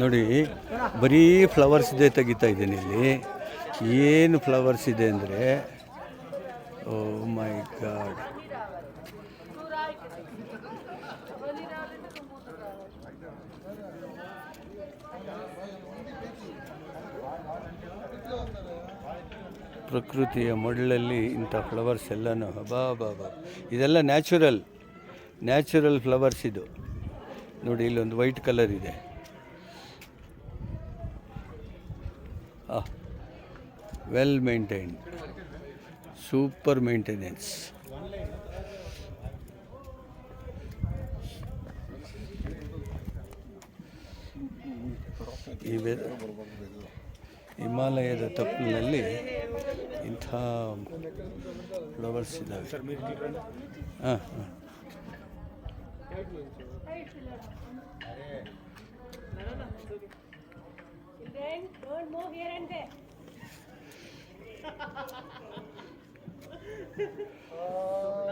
ನೋಡಿ, ಬರೀ ಫ್ಲವರ್ಸ್ ಇದೆ ತೆಗಿತಾ ಇದ್ದೀನಿ ಇಲ್ಲಿ. ಏನು ಫ್ಲವರ್ಸ್ ಇದೆ ಅಂದರೆ, ಓ ಮೈ ಗಾಡ್. ಪ್ರಕೃತಿಯ ಮಡಲಲ್ಲಿ ಇಂಥ ಫ್ಲವರ್ಸ್ ಎಲ್ಲನೂ ಬಾಬಾ. ಇದೆಲ್ಲ ನ್ಯಾಚುರಲ್ ಫ್ಲವರ್ಸ್ ಇದು. ನೋಡಿ, ಇಲ್ಲೊಂದು ವೈಟ್ ಕಲರ್ ಇದೆ. Well maintained, super maintenance. ಹಿಮಾಲಯದ ತಪ್ಪಲಿನಲ್ಲಿ ಇಂಥ ಫ್ಲವರ್ಸ್ ಇದ್ದಾವೆ. ಹಾಂ ಹಾಂ.